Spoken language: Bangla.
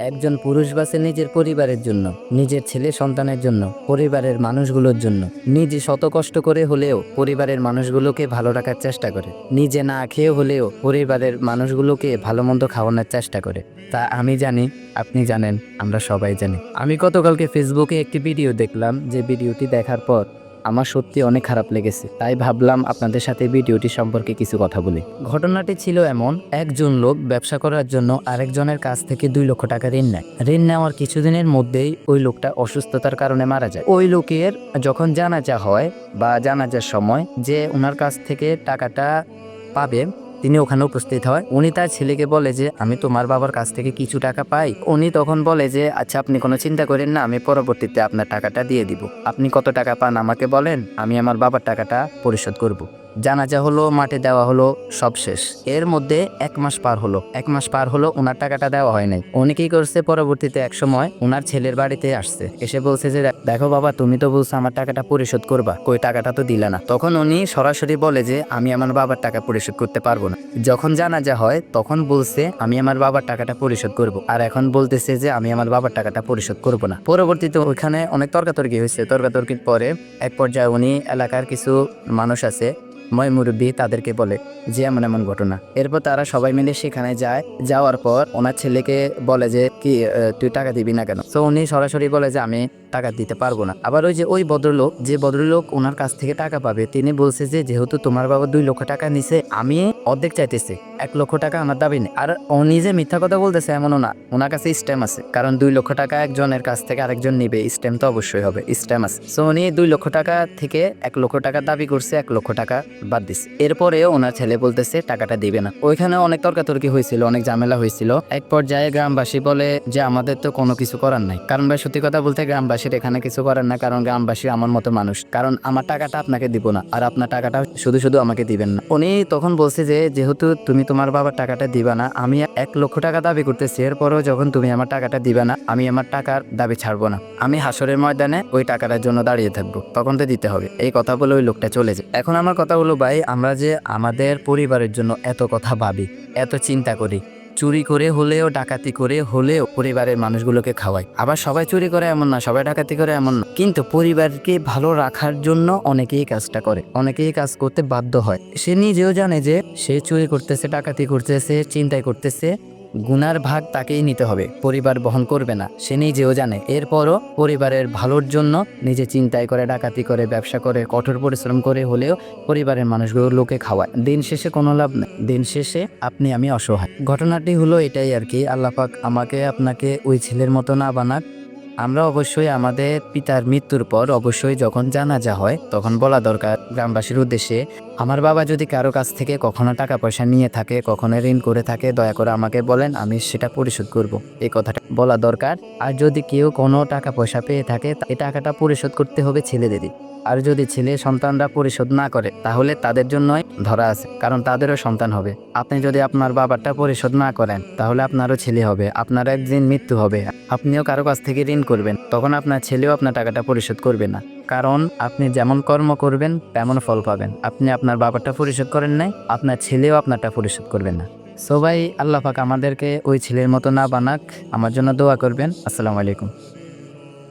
একজন পুরুষ বাঁচে নিজের পরিবারের জন্য, নিজের ছেলে সন্তানের জন্য, পরিবারের মানুষগুলোর জন্য। নিজে শত কষ্ট করে হলেও পরিবারের মানুষগুলোকে ভালো রাখার চেষ্টা করে, নিজে না খেয়ে হলেও পরিবারের মানুষগুলোকে ভালো মন্দ খাওয়ানোর চেষ্টা করে। তা আমি জানি, আপনি জানেন, আমরা সবাই জানি। আমি গতকালকে ফেসবুকে একটি ভিডিও দেখলাম, যে ভিডিওটি দেখার পর আমার সত্যি অনেক খারাপ লেগেছে। তাই ভাবলাম আপনাদের সাথে ভিডিওটি সম্পর্কে কিছু কথা বলি। ঘটনাটি ছিল এমন, একজন লোক ব্যবসা করার জন্য আরেকজনের কাছ থেকে 2 লক্ষ টাকা ঋণ নেয়। ঋণ নেওয়ার কিছুদিনের মধ্যেই ওই লোকটা অসুস্থতার কারণে মারা যায়। ওই লোকের যখন জানাজা হয় বা জানাজার সময় যে ওনার কাছ থেকে টাকাটা পাবে, তিনি ওখানে উপস্থিত হয়। উনি তার ছেলেকে বলে যে আমি তোমার বাবার কাছ থেকে কিছু টাকা পাই। উনি তখন বলে যে আচ্ছা, আপনি কোনো চিন্তা করেন না, আমি পরবর্তীতে আপনার টাকাটা দিয়ে দিব। আপনি কত টাকা পান আমাকে বলেন, আমি আমার বাবার টাকাটা পরিশোধ করব। জানাজা হলো, মাঠে দেওয়া হলো, সব শেষ। এর মধ্যে 1 মাস পার হলো। 1 মাস পার হলো, ওনার টাকাটা দেওয়া হয় নাই। উনি কি করছে, পরবর্তীতে এক সময় ওনার ছেলের বাড়িতে আসছে, এসে বলছে যে দেখো বাবা, তুমি তো বলছো আমার টাকাটা পরিশোধ করবা, কই টাকাটা তো দিলা না। তখন উনি সরাসরি বলে যে আমি আমার বাবার টাকা পরিশোধ করতে পারবো না। যখন জানাজা হয় তখন বলছে আমি আমার বাবার টাকাটা পরিশোধ করব, আর এখন বলতেছে যে আমি আমার বাবার টাকাটা পরিশোধ করব না। পরবর্তীতে ওইখানে অনেক তর্কাতর্কি হয়েছে। তর্কাতর্কির পরে এক পর্যায়ে উনি এলাকার কিছু মানুষ আছে, মুরব্বী, তাদেরকে বলে যে এমন এমন ঘটনা। এরপর তারা সবাই মিলে সেখানে যায়। যাওয়ার পর ওনার ছেলেকে বলে যে কি তুই টাকা দিবি না কেন? তো উনি সরাসরি বলে যে আমি টাকা দিতে পারবো না। আবার ওই যে ওই ভদ্রলোক, যে ভদ্রলোক ওনার কাছ থেকে টাকা পাবে, তিনি বলছে যে যেহেতু তোমার বাবা 2 লক্ষ টাকা নিছে, আমি অর্ধেক চাইতেছি, 1 লক্ষ টাকা আমার দাবি নেই। আর উনি যে মিথ্যা কথা বলতেছে এমনও না, ওনার কাছে স্ট্যাম্প আছে। কারণ 2 লক্ষ টাকা একজনের কাছ থেকে আরেকজন নিবে, স্ট্যাম্প তো অবশ্যই হবে, স্ট্যাম্প আছে। সো উনি 2 লক্ষ টাকা থেকে 1 লক্ষ টাকা দাবি করছে, 1 লক্ষ টাকা বাদ দিছে। এরপরেও ওনার ছেলে বলতেছে টাকাটা দিবে না। ওইখানে অনেক তর্কাতর্কি হয়েছিল, অনেক ঝামেলা হয়েছিল। এক পর্যায়ে গ্রামবাসী বলে যে আমাদের তো কোনো কিছু করার নাই। কারণ ভাই সত্যি কথা বলতে গ্রামবাসীর এখানে কিছু করার না, কারণ গ্রামবাসী আমার মতো মানুষ। কারণ আমার টাকাটা আপনাকে দিব না, আর আপনার টাকাটা শুধু শুধু আমাকে দিবেন না। উনি তখন বলছে যে যেহেতু তুমি তোমার বাবার টাকাটা দিবা না, আমি 1 লক্ষ টাকা দাবি করতেছি, এরপরও যখন তুমি আমার টাকাটা দিবা না, আমি আমার টাকার দাবি ছাড়বো না। আমি হাসরের ময়দানে ওই টাকাটার জন্য দাঁড়িয়ে থাকবো, তখন তো দিতে হবে। এই কথা বলে ওই লোকটা চলে যায়। এখন আমার কথা হলো ভাই, আমরা যে আমাদের পরিবারের জন্য এত কথা ভাবি, এত চিন্তা করি, চুরি করে হলেও ডাকাতি করে হলেও পরিবারের মানুষগুলোকে খাওয়াই। আবার সবাই চুরি করে এমন না, সবাই ডাকাতি করে এমন না, কিন্তু পরিবারকে ভালো রাখার জন্য অনেকেই কাজটা করে, অনেকেই কাজ করতে বাধ্য হয়। সে নিজেও জানে যে সে চুরি করতেছে, ডাকাতি করতেছে, চিন্তাই করতেছে, গুনার ভাগ তাকেই নিতে হবে, পরিবার বহন করবে না, সে নিজেও জানে। এরপরও পরিবারের ভালোর জন্য নিজে চিন্তাই করে, ডাকাতি করে, ব্যবসা করে, কঠোর পরিশ্রম করে হলেও পরিবারের মানুষগুলো লোকে খাওয়ায়। দিন শেষে কোনো লাভ নেই, দিন শেষে আপনি আমি অসহায়। ঘটনাটি হলো এটাই আর কি। আল্লাহ পাক আমাকে আপনাকে ওই ছেলের মতো না বানাক। আমরা অবশ্যই আমাদের পিতার মৃত্যুর পর অবশ্যই যখন জানাজা হয় তখন বলা দরকার গ্রামবাসীর উদ্দেশ্যে, আমার বাবা যদি কারো কাছ থেকে কখনো টাকা পয়সা নিয়ে থাকে, কখনো ঋণ করে থাকে, দয়া করে আমাকে বলেন, আমি সেটা পরিশোধ করব। এই কথাটা বলা দরকার। আর যদি কেউ কোনো টাকা পয়সা পেয়ে থাকে, এই টাকাটা পরিশোধ করতে হবে ছেলেদেরই। আর যদি ছেলে সন্তানরা পরিশোধ না করে, তাহলে তাদের জন্যই ধরা আছে, কারণ তাদেরও সন্তান হবে। আপনি যদি আপনার বাবারটা পরিশোধ না করেন, তাহলে আপনারও ছেলে হবে, আপনার একদিন মৃত্যু হবে, আপনিও কারো কাছ থেকে ঋণ করবেন, তখন আপনার ছেলেও আপনার টাকাটা পরিশোধ করবে না। কারণ আপনি যেমন কর্ম করবেন তেমন ফল পাবেন। আপনি আপনার বাবারটা পরিশোধ করেন নাই, আপনার ছেলেও আপনারটা পরিশোধ করবেন না। সবাই আল্লাহ পাক আমাদেরকে ওই ছেলের মতো না বানাক, আমার জন্য দোয়া করবেন। আসসালামু আলাইকুম।